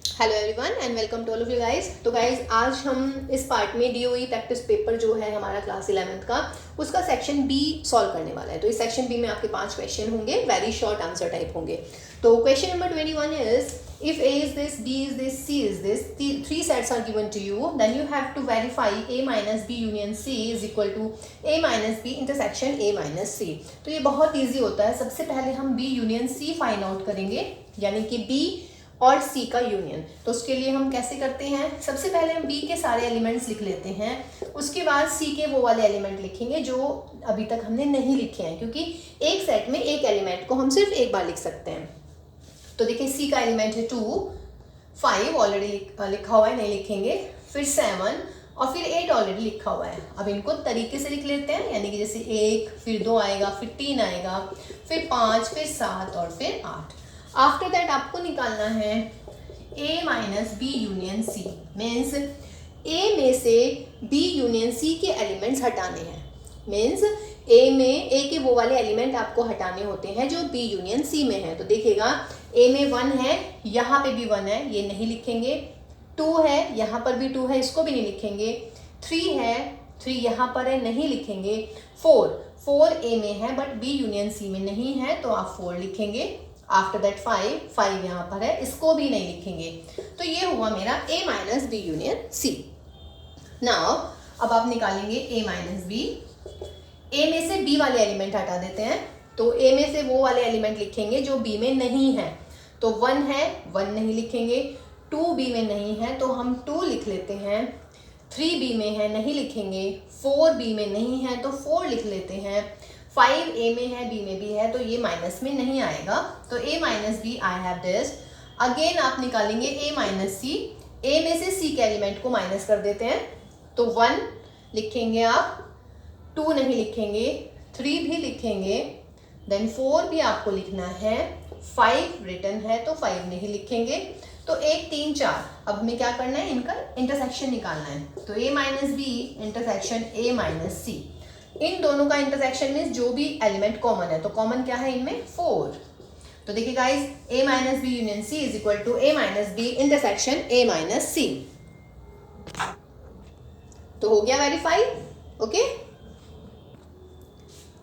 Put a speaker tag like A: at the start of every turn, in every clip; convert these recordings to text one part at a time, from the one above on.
A: Hello everyone and welcome to all of you guys. तो guys आज हम इस पार्ट में डीओई प्रैक्टिस पेपर जो है हमारा क्लास 11th का उसका सेक्शन बी सॉल्व करने वाला है। तो इस सेक्शन बी में आपके 5 क्वेश्चन होंगे, वेरी शॉर्ट आंसर टाइप होंगे। तो question number 21 is if A is this, B is this, C is this, three sets are given to you, then you have to verify A minus B union C is equal to A minus B intersection A minus C। तो ये बहुत easy होता है। सबसे पहले हम B union C find out करेंगे, यानी कि B और C का यूनियन। तो उसके लिए हम कैसे करते हैं, सबसे पहले हम B के सारे एलिमेंट्स लिख लेते हैं, उसके बाद C के वो वाले एलिमेंट लिखेंगे जो अभी तक हमने नहीं लिखे हैं, क्योंकि एक सेट में एक एलिमेंट को हम सिर्फ एक बार लिख सकते हैं। तो देखिए C का एलिमेंट है 2, 5 ऑलरेडी लिखा हुआ है, नहीं लिखेंगे, फिर 7 और फिर 8 ऑलरेडी लिखा हुआ है। अब इनको तरीके से लिख लेते हैं, यानी कि जैसे 1, फिर 2 आएगा, फिर 3 आएगा, फिर 5, फिर 7 और फिर 8। आफ्टर दैट आपको निकालना है A minus B union C, means A में से B यूनियन C के एलिमेंट्स हटाने हैं। मीन्स A के वो वाले एलिमेंट आपको हटाने होते हैं जो B यूनियन C में है। तो देखिएगा A में 1 है, यहाँ पे भी 1 है, ये नहीं लिखेंगे। 2 है, यहाँ पर भी 2 है, इसको भी नहीं लिखेंगे। 3 है, 3 यहाँ पर है, नहीं लिखेंगे। 4 A में है बट B यूनियन C में नहीं है, तो आप 4 लिखेंगे। आफ्टर दैट 5 यहाँ पर है, इसको भी नहीं लिखेंगे। तो ये हुआ मेरा A minus B union C। Now अब आप निकालेंगे A माइनस बी। A में से B वाले एलिमेंट हटा देते हैं, तो A में से वो वाले एलिमेंट लिखेंगे जो B में नहीं है। तो 1 है, 1 नहीं लिखेंगे। 2 B में नहीं है, तो हम 2 लिख लेते हैं। 3 B में है, नहीं लिखेंगे। 4 B में नहीं है, तो 4 लिख लेते हैं। 5 A में है, B में भी है, तो ये माइनस में नहीं आएगा। तो A minus B I have this. Again आप निकालेंगे A माइनस सी। A में से C के एलिमेंट को माइनस कर देते हैं, तो 1 लिखेंगे आप, 2 नहीं लिखेंगे, 3 भी लिखेंगे, देन 4 भी आपको लिखना है, 5 रिटन है तो 5 नहीं लिखेंगे। तो 1 3 4। अब हमें क्या करना है, इनका इंटरसेक्शन निकालना है। तो A minus B intersection A minus C, इन दोनों का इंटरसेक्शन मीन्स जो भी एलिमेंट कॉमन है, तो कॉमन क्या है इनमें, 4। तो देखिए guys, A minus B union C is equal to A minus B intersection A minus C। तो हो गया वेरीफाई, ओके।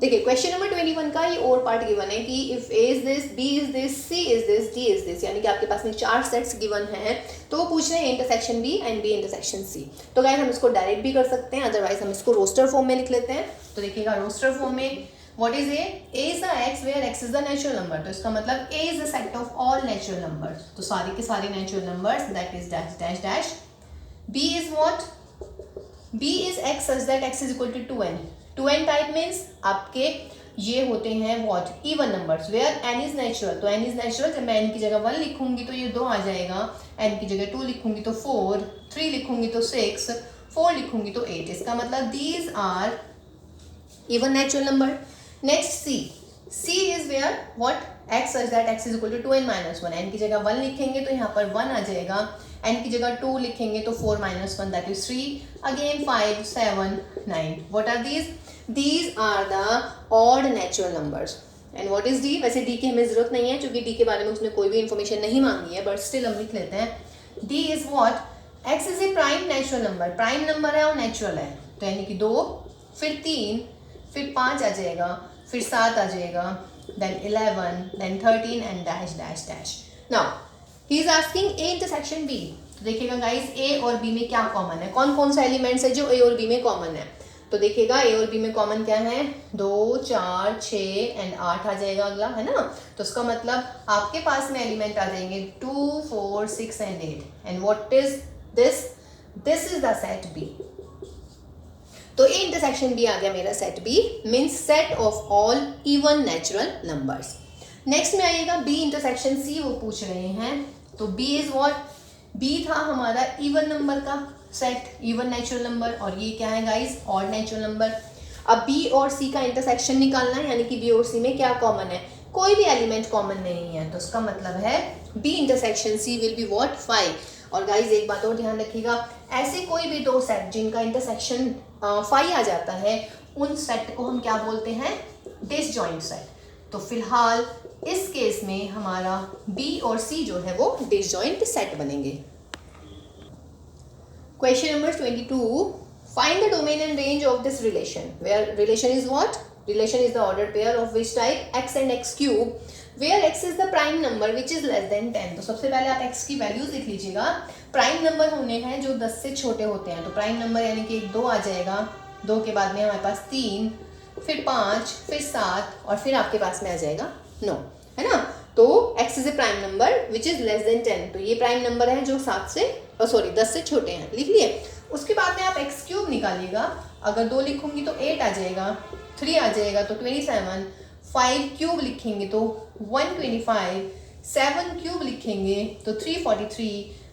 A: देखिए क्वेश्चन नंबर 21 का ये और पार्ट गिवन है कि if A is this, B is this, C is this, D is this, यानी कि आपके पास में 4 सेट्स गिवन हैं। तो वो पूछ रहे हैं intersection B and B intersection C। तो गाइस हम इसको डायरेक्ट भी कर सकते हैं, अदरवाइज हम इसको रोस्टर फॉर्म में लिख लेते हैं। तो देखिएगा रोस्टर फॉर्म में what is A? A is the x where x is the natural number. तो इसका मतलब A is the set of all natural numbers, तो सारे के सारे natural numbers, that is dash dash dash. B is what? B is x such that x is equal to 2n। 2n type means आपके ये होते हैं what, even numbers where n is natural. तो n is natural, जब मैं n की जगह 1 लिखूंगी तो ये 2 आ जाएगा, n की जगह 2 लिखूंगी तो 4, 3 लिखूंगी तो 6, 4 लिखूंगी तो 8। इसका मतलब these are even natural number. Next C is where what, x such that x is equal to 2n minus 1। n की जगह 1 लिखेंगे तो यहाँ पर 1 आ जाएगा, n की जगह 2 लिखेंगे तो 4 minus 1 that is 3, again 5, 7, 9। what are these? These are the odd natural numbers। and what is D? वैसे D की हमें जरूरत नहीं है क्योंकि D के बारे में उसने कोई भी इंफॉर्मेशन नहीं मांगी है, बट स्टिल हम लिख लेते हैं। D is what? x is a prime natural number। Prime number है और नेचुरल है, तो यानी कि 2, फिर 3, फिर 5 आ जाएगा, फिर 7 आ जाएगा, then 11, then 13 and dash dash dash। now he is asking A intersection B। तो देखिएगा गाइस A और B में क्या कॉमन है, कौन कौन सा एलिमेंट्स है जो A और B में कॉमन है। तो देखिएगा A और B में कॉमन क्या है, 2, 4, 6 एंड 8 आ जाएगा अगला, है ना। तो इसका मतलब आपके पास में एलिमेंट आ जाएंगे 2, 4, 6 and 8। And what is this? This is the set B। तो A इंटरसेक्शन B आ गया मेरा set B, means set of all even natural numbers. Next में आइएगा B इंटरसेक्शन C, वो पूछ रहे हैं। तो B इज व्हाट? B था हमारा इवन नंबर का सेट, इवन नेचुरल नंबर, और ये क्या है गाइस, ऑड नेचुरल नंबर। अब B और C का इंटरसेक्शन निकालना है, यानी कि B और C में क्या कॉमन है, कोई भी एलिमेंट कॉमन नहीं है। तो इसका मतलब है B intersection C will be what, 5। और गाइस एक बात और ध्यान रखिएगा, ऐसे कोई भी दो सेट जिनका इंटरसेक्शन 5 आ जाता है, उन सेट को हम क्या बोलते हैं, डिसजॉइंट सेट। तो फिलहाल इस केस में हमारा बी और सी जो है वो डिसजॉइंट सेट बनेंगे। Question number 22. Find the domain and range of this relation. Where relation is what? Relation is the ordered pair of which type? X and x cube. Where x is the prime number which is less than 10. तो सबसे पहले आप x की values लिख लीजिएगा। Prime number होने हैं जो 10 से छोटे होते हैं, तो प्राइम नंबर यानी कि 2 आ जाएगा, 2 के बाद में हमारे पास 3, फिर 5, फिर 7 और फिर आपके पास में आ जाएगा 9, है ना। तो x is a prime number which is less than 10, तो ये प्राइम नंबर है जो 10 से छोटे हैं, लिख लिए। उसके बाद में आप x क्यूब निकालिएगा, अगर 2 लिखूंगी तो 8 आ जाएगा, 3 आ जाएगा तो 27, 5 क्यूब लिखेंगे तो 125, 7 क्यूब लिखेंगे तो 343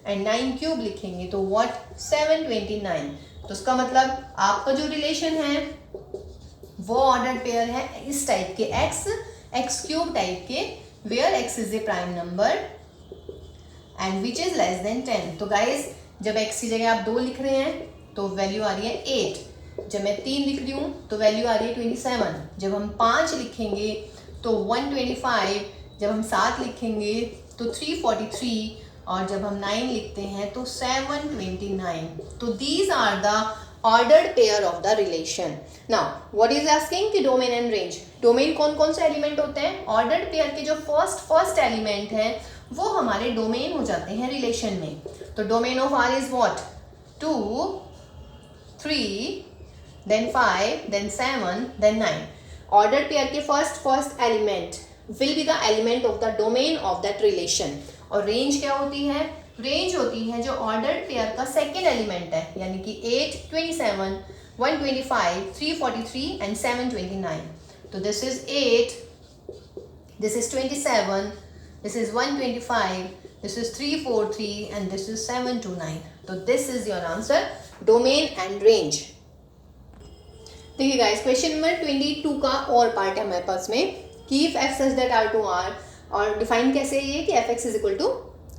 A: एंड 9 क्यूब लिखेंगे तो व्हाट 729। तो उसका मतलब आपका जो रिलेशन है वो ऑर्डर्ड पेयर है इस टाइप के x क्यूब टाइप के, where x is a prime number and which is less than 10। तो गाइज जब x की जगह आप 2 लिख रहे हैं तो वैल्यू आ रही है 8, जब मैं 3 लिख रही हूँ तो वैल्यू आ रही है 27, जब हम 5 लिखेंगे तो 125, जब हम 7 लिखेंगे तो 343 और जब हम 9 लिखते हैं तो 729। तो these are the ordered pair of the relation। now what is asking कि domain and range। डोमेन कौन कौन से एलिमेंट होते हैं? ऑर्डर्ड पेयर के जो फर्स्ट एलिमेंट है वो हमारे डोमेन हो जाते हैं रिलेशन में। तो domain of R is what 2, 3, then 5, then 7, then 9। Ordered pair के first element will be the element of the domain of that relation. और रेंज क्या होती है? रेंज होती है जो ऑर्डर्ड पेयर का सेकेंड एलिमेंट है, यानी कि 8, 27, 125, 343 एंड 729। तो this is 8, this is 27, this is 125, this is 343 and this is 729। तो this is your answer, domain and range. देखिए गाइस, क्वेश्चन नंबर 22 का और पार्ट है हमारे पास में कि if f such that R to R, और डिफाइन कैसे है ये कि f x is equal to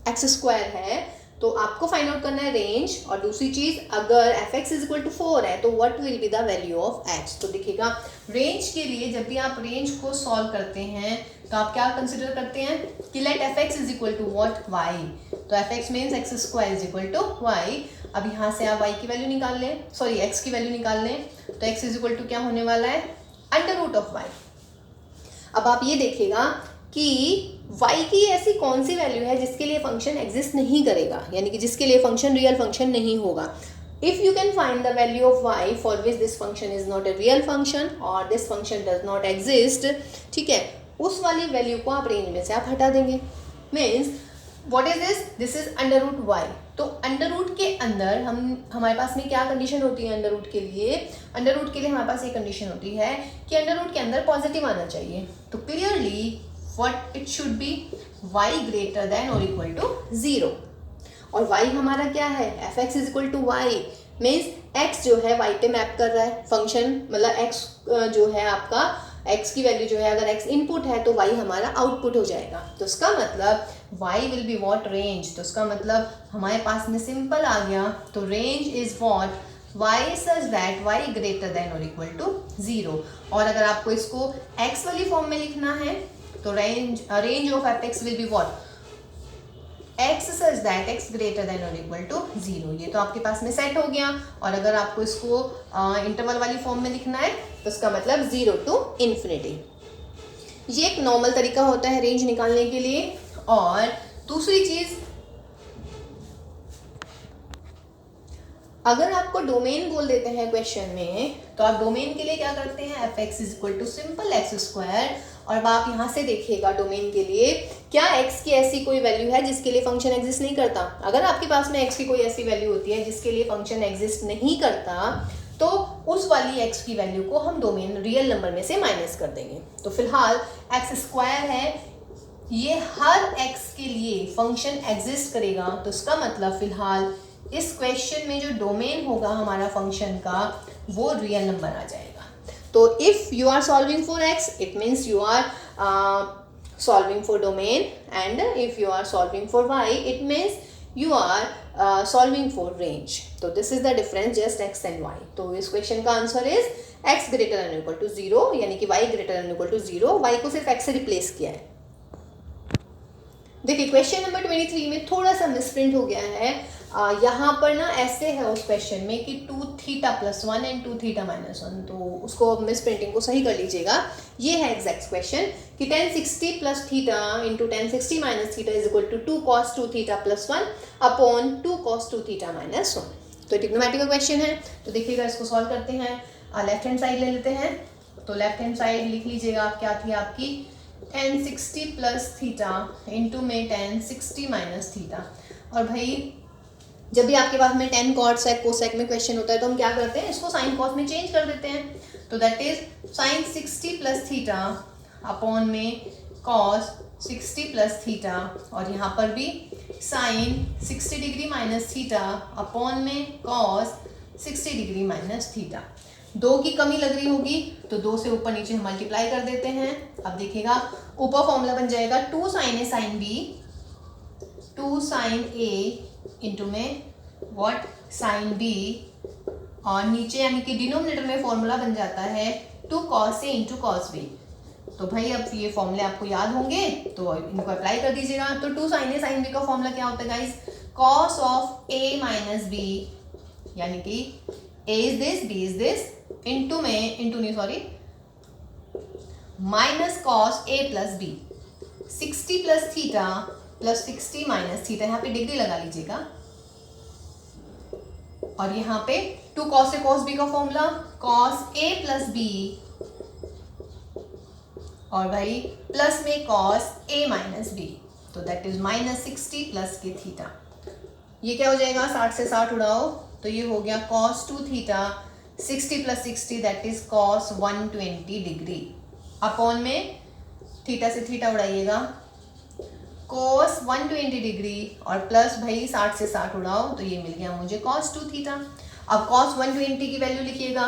A: x square है, तो आपको फाइंड आउट करना है रेंज। और दूसरी चीज, अगर f x is equal to 4 है तो what will be the value of x. तो देखिएगा रेंज के लिए जब भी आप रेंज को सॉल्व करते हैं तो आप क्या कंसिडर करते हैं कि let f x is equal to what y. तो f x means x square is equal to y. अब यहाँ से आप वाई की वैल्यू निकाल लें, सॉरी एक्स की वैल्यू निकाल लें, तो एक्स इज इक्वल टू क्या होने वाला है? Under root of y. अब आप ये देखिएगा कि y की ऐसी कौन सी वैल्यू है जिसके लिए फंक्शन एग्जिस्ट नहीं करेगा, यानी कि जिसके लिए फंक्शन रियल फंक्शन नहीं होगा। If you can find the value of y for which this function is not a real function और this function does not exist, ठीक है, उस वाली वैल्यू को आप रेंज में से आप हटा देंगे। Means what is this? This is under root y. तो अंडर रूट के अंदर हमारे पास में क्या कंडीशन होती है? अंडर रूट के लिए हमारे पास ये कंडीशन होती है कि अंडर रूट के अंदर पॉजिटिव आना चाहिए। तो clearly what it should be y greater than or equal to 0। और y हमारा क्या है? F x is equal to y, means x जो है y पे मैप कर रहा है फंक्शन, मतलब x जो है आपका x की वैल्यू जो है, अगर x इनपुट है तो y हमारा आउटपुट हो जाएगा। तो उसका मतलब y will be what range. तो उसका मतलब हमारे पास में सिंपल आ गया। तो range is what y such that y greater than or equal to 0। और अगर आपको इसको x वाली फॉर्म में लिखना है तो range of F x will be what x such that x greater than or equal to 0। ये तो आपके पास में सेट हो गया। और अगर आपको इसको इंटरवल वाली फॉर्म में लिखना है तो उसका मतलब 0 to infinity। ये एक नॉर्मल तरीका होता है रेंज निकालने के लिए। और दूसरी चीज, अगर आपको डोमेन बोल देते हैं क्वेश्चन में, तो आप डोमेन के लिए क्या करते हैं? F x is equal to simple x square. और अब आप यहाँ से देखिएगा डोमेन के लिए क्या x की ऐसी कोई वैल्यू है जिसके लिए फंक्शन एग्जिस्ट नहीं करता। अगर आपके पास में x की कोई ऐसी वैल्यू होती है जिसके लिए फंक्शन एग्जिस्ट नहीं करता, तो उस वाली x की वैल्यू को हम डोमेन रियल नंबर में से माइनस कर देंगे। तो फिलहाल एक्स स्क्वायर है, ये हर x के लिए फंक्शन एग्जिस्ट करेगा। तो इसका मतलब फिलहाल इस क्वेश्चन में जो डोमेन होगा हमारा फंक्शन का वो रियल नंबर आ जाएगा। तो if you are solving for x, it means you are solving for domain, and if you are solving for y, it means you are solving for range. तो this is the difference just x and y। तो इस question का answer is x greater than equal to 0, यानी कि y greater than equal to 0, y को सिर्फ x से replace किया है। देखिए क्वेश्चन नंबर 23 में थोड़ा सा मिसप्रिंट हो गया है। यहाँ पर ना ऐसे है उस क्वेश्चन में कि 2 theta plus 1 and 2 theta minus 1, तो उसको मिस प्रिंटिंग को सही कर लीजिएगा। ये है एग्जैक्ट क्वेश्चन कि 1060 plus theta into 1060 minus theta is equal to 2 cos 2 theta plus 1 upon 2 cos 2 theta minus 1। तो ट्रिग्नोमेट्रिक का क्वेश्चन है, तो देखिएगा इसको सॉल्व करते हैं। लेफ्ट हैंड साइड ले लेते हैं, तो लेफ्ट हैंड साइड लिख लीजिएगा क्या थी आपकी 1060 प्लस थीटा इंटू में 1060 माइनस थीटा। और भाई जब भी आपके पास में 10 कॉट सेक कोसेक में क्वेश्चन होता है तो हम क्या करते हैं, इसको साइन कॉस में चेंज कर देते हैं। तो that is sine 60 plus theta upon में कॉस 60 प्लस थीटा, और यहाँ पर भी sine 60 degree minus theta upon में कॉस 60 डिग्री माइनस थीटा। 2 की कमी लग रही होगी तो 2 से ऊपर नीचे हम मल्टीप्लाई कर देते हैं। अब देखिएगा ऊपर फॉर्मूला बन जाएगा 2 sine A sine B, 2 sine A into में व्हाट साइन बी, और नीचे यानी कि डिनोमिनेटर में फॉर्मूला बन जाता है 2 cos A into cos B. तो भाई अब ये फॉर्मूले आपको याद होंगे तो इनको अप्लाई कर दीजिएगा। तो 2 साइन ए साइन बी का फॉर्मूला क्या होता है guys, cos of A minus B, यानी कि A is this B is this, into में इंटू नहीं sorry minus cos A plus B, 60 plus theta plus 60 minus theta, यहाँ पे डिग्री लगा लीजिएगा। और यहाँ पे 2 कॉस ए कॉस बी का formula cos A plus B, और भाई प्लस में कॉस ए माइनस बी, तो दैट इज माइनस 60 प्लस के थीटा। ये क्या हो जाएगा, 60 से 60 उड़ाओ तो ये हो गया cos 2 theta, 60 plus 60 that is cos 120 degree, upon में थीटा से थीटा उड़ाइएगा cos 120 डिग्री, और प्लस भाई 60 से 60 उड़ाओ तो ये मिल गया मुझे cos 2 थीटा। अब cos 120 की वैल्यू लिखिएगा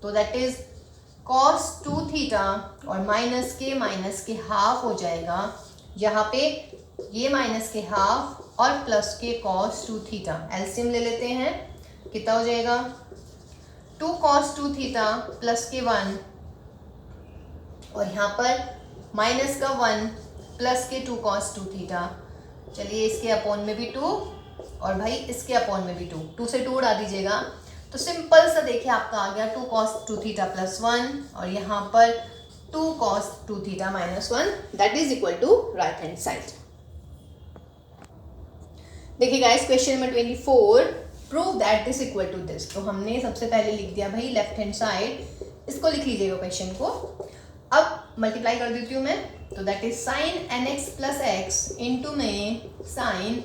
A: तो दैट इज cos 2 थीटा, और माइनस के हाफ हो जाएगा, यहाँ पे ये माइनस के हाफ और प्लस के cos 2 थीटा, एलसीएम ले लेते हैं, कितना हो जाएगा 2 cos 2 थीटा प्लस के 1, और यहाँ पर माइनस का 1 प्लस के 2 cos 2 थीटा। चलिए इसके अपॉन में भी 2 और भाई इसके अपॉन में भी 2, 2 से 2 उड़ा दीजिएगा तो सिंपल सा देखिए आपका आ गया 2 cos 2 थीटा प्लस 1, और यहाँ पर 2 cos 2 theta minus 1, that is equal to right hand side. देखिए guys question number 24, prove that this equal to this. तो हमने सबसे पहले लिख दिया भाई लेफ्ट हैंड साइड, इसको लिख लीजिएगा क्वेश्चन को। अब मल्टीप्लाई कर देती हूँ मैं, तो that is sine nx plus x into में sine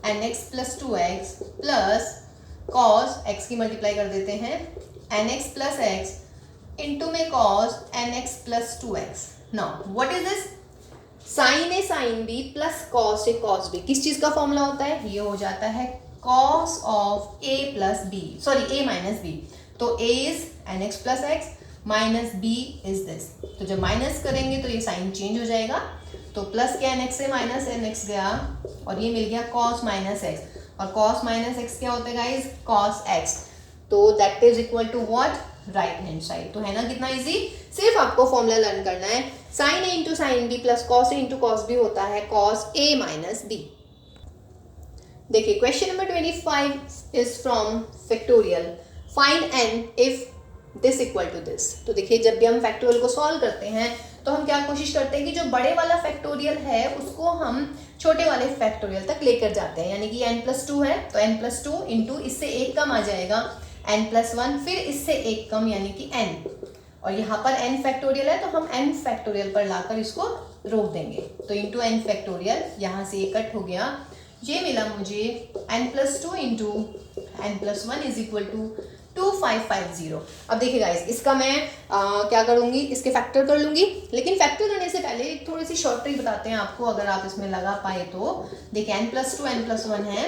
A: nx plus 2x plus cos x की मल्टीप्लाई कर देते हैं nx प्लस एक्स इंटू में cos nx plus 2x। Now what is this, sine A sine B plus cos A cos B, किस चीज का formula होता है, ये हो जाता है cos of a plus B, sorry a minus B. तो a is nx plus x minus B is this, तो जब माइनस करेंगे तो ये साइन चेंज हो जाएगा, तो प्लस के nx से माइनस nx गया और ये मिल गया cos माइनस एक्स, और cos माइनस एक्स क्या होता है गाइज, cos x, तो that is equal to what, right hand side. तो है ना कितना इजी, सिर्फ आपको फॉर्मूला लर्न करना है, sine A into sine B plus cos A into cos B होता है cos a माइनस बी। देखिए question number 25 is from factorial, find n if this equal to this. तो देखिए जब भी हम फैक्टोरियल को सॉल्व करते हैं तो हम क्या कोशिश करते हैं कि जो बड़े वाला फैक्टोरियल है उसको हम छोटे वाले फैक्टोरियल तक लेकर जाते हैं, यानी कि n प्लस 2 है तो n प्लस 2 इंटू इससे एक कम आ जाएगा n प्लस 1, फिर इससे एक कम यानी कि n, और यहाँ पर n फैक्टोरियल है तो हम n फैक्टोरियल पर लाकर इसको रोक देंगे, तो इंटू n फैक्टोरियल, यहाँ से ये कट हो गया, ये मिला मुझे n plus 2 into n plus 1 is equal to 2550। अब देखिए गाइस इसका मैं क्या करूँगी, इसके फैक्टर कर लूँगी, लेकिन फैक्टर करने से पहले एक थोड़ी सी शॉर्ट ट्रिक बताते हैं आपको, अगर आप इसमें लगा पाए तो। देखिए n प्लस 2 n प्लस 1 है,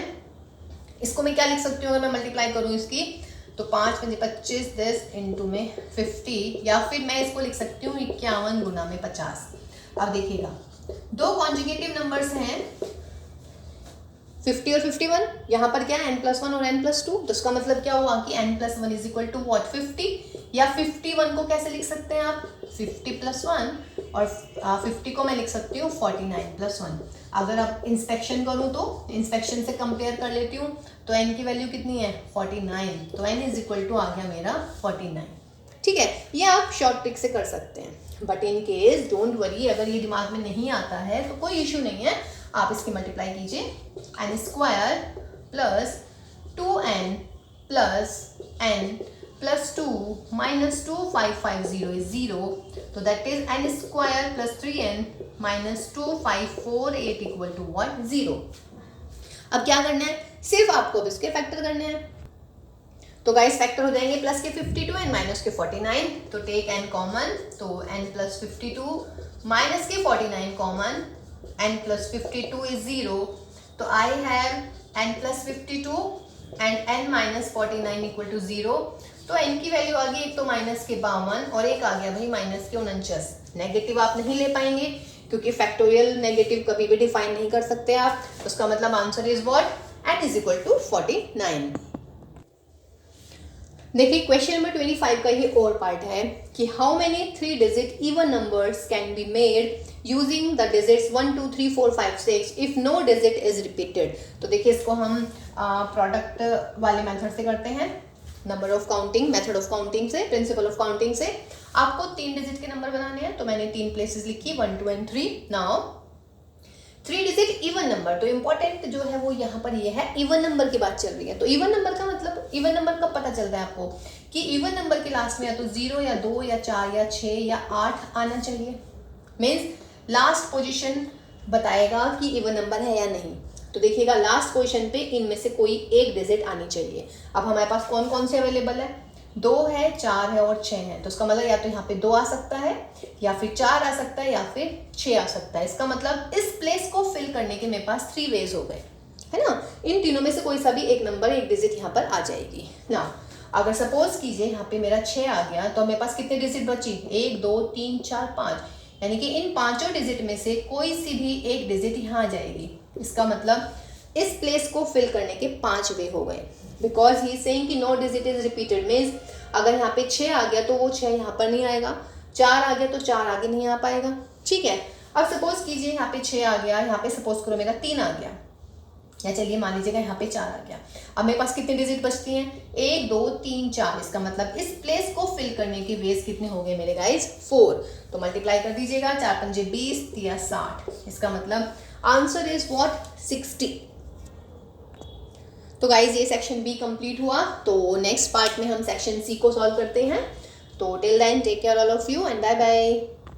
A: इसको मैं क्या लिख सकती हूँ अगर मैं मल्टीप्लाई करूँ इसकी, तो 5 पंजे 25 10 इंटू में 50, या फिर मैं इसको लिख सकती हूँ 51 गुना में 50। अब देखिएगा दो कॉन्जुगेटिव नंबर्स हैं 50 और 51, यहाँ पर क्या है n प्लस 1 और n प्लस 2, तो इसका मतलब क्या हुआ कि n plus 1 is equal to what 50, या 51 को कैसे लिख सकते हैं आप, 50 + 1, और 50 को मैं लिख सकती हूँ 49 + 1। अगर आप इंस्पेक्शन करूँ तो इंस्पेक्शन से कंपेयर कर लेती हूँ, तो n की वैल्यू कितनी है 49, तो n = आ गया मेरा 49। ठीक है, ये आप शॉर्ट ट्रिक से कर सकते हैं, but in case don't worry, अगर ये दिमाग में नहीं आता है तो कोई इशू नहीं है, आप इसकी मल्टीप्लाई कीजिए, n² + 2n + n + 2 - 2 550 is 0, तो that is n² + 3n - 2 548 = what, 0। अब क्या करना है, सिर्फ आपको अब इसके फैक्टर करने हैं। तो गाइस फैक्टर हो जाएंगे प्लस के 52 एंड माइनस के 49, तो टेक n कॉमन, तो n + 52 माइनस के 49 कॉमन, n + 52 is 0, तो I have n + 52 and n - 49 = 0। तो n की वैल्यू आ गई, एक तो माइनस के 52 और एक आ गया भाई माइनस के 49। नेगेटिव आप नहीं ले पाएंगे क्योंकि फैक्टोरियल नेगेटिव कभी भी डिफाइन नहीं कर सकते आप, उसका मतलब आंसर इज व्हाट, n = 49। देखिए क्वेश्चन नंबर 25 का ये और पार्ट है कि how many 3 digit even numbers can be made using the digits 1 2 3 4 5 6 if no digit is repeated. तो देखिए इसको हम प्रोडक्ट वाले मेथड से करते हैं, number of counting, method of counting से, प्रिंसिपल ऑफ काउंटिंग से। आपको 3 डिजिट के नंबर बनाने हैं, तो मैंने 3 प्लेसेस लिखी 1 2 and 3। Now 3 digit even number, तो इंपॉर्टेंट जो है वो यहाँ पर ये है, इवन नंबर की बात चल रही है। तो इवन नंबर का मतलब, इवन नंबर कब पता चलता है आपको कि इवन नंबर के लास्ट में या तो 0 या 2 या 4 या 6 या 8 आना चाहिए, मीन्स लास्ट पोजीशन बताएगा कि इवन नंबर है या नहीं। तो देखिएगा लास्ट पोजीशन पे इनमें से कोई एक डिजिट आनी चाहिए। अब हमारे पास कौन कौन से अवेलेबल है, 2 है, 4 है और 6 है, तो इसका मतलब या तो यहाँ पे 2 आ सकता है या फिर 4 आ सकता है या फिर 6 आ सकता है। इसका मतलब इस प्लेस को फिल करने के मेरे पास 3 वेज हो गए, है ना। इन तीनों में से कोई सा भी एक नंबर, एक डिजिट यहाँ पर आ जाएगी ना। अगर सपोज कीजिए यहाँ पे मेरा 6 आ गया, तो मेरे पास कितने डिजिट बची, 1 2 3 4 5, यानी कि इन पांचों डिजिट में से कोई सी भी एक डिजिट यहाँ आ जाएगी। इसका मतलब इस प्लेस को फिल करने के 5 वे हो गए, बिकॉज ही सेइंग कि no digit is repeated, means अगर यहाँ पे 6 आ गया तो वो 6 यहाँ पर नहीं आएगा, 4 आ गया तो 4 आगे नहीं आ पाएगा। ठीक है, अब सपोज कीजिए यहाँ पे 6 आ गया, यहाँ पे सपोज करो मेरा 3 आ गया, या चलिए मान लीजिएगा यहाँ पे 4 आ गया। अब मेरे पास कितनी डिजिट बचती हैं, 1 2 3 4। इसका मतलब इस प्लेस को फिल करने के वेज कितने हो गए मेरे गाइस, 4। तो मल्टीप्लाई कर दीजिएगा, 4 पंजे 20, 3 60। इसका मतलब आंसर इज व्हाट, 60। तो गाइज ये सेक्शन बी कंप्लीट हुआ, तो नेक्स्ट पार्ट में हम सेक्शन सी को सॉल्व करते हैं। तो till then take care all of you and bye bye.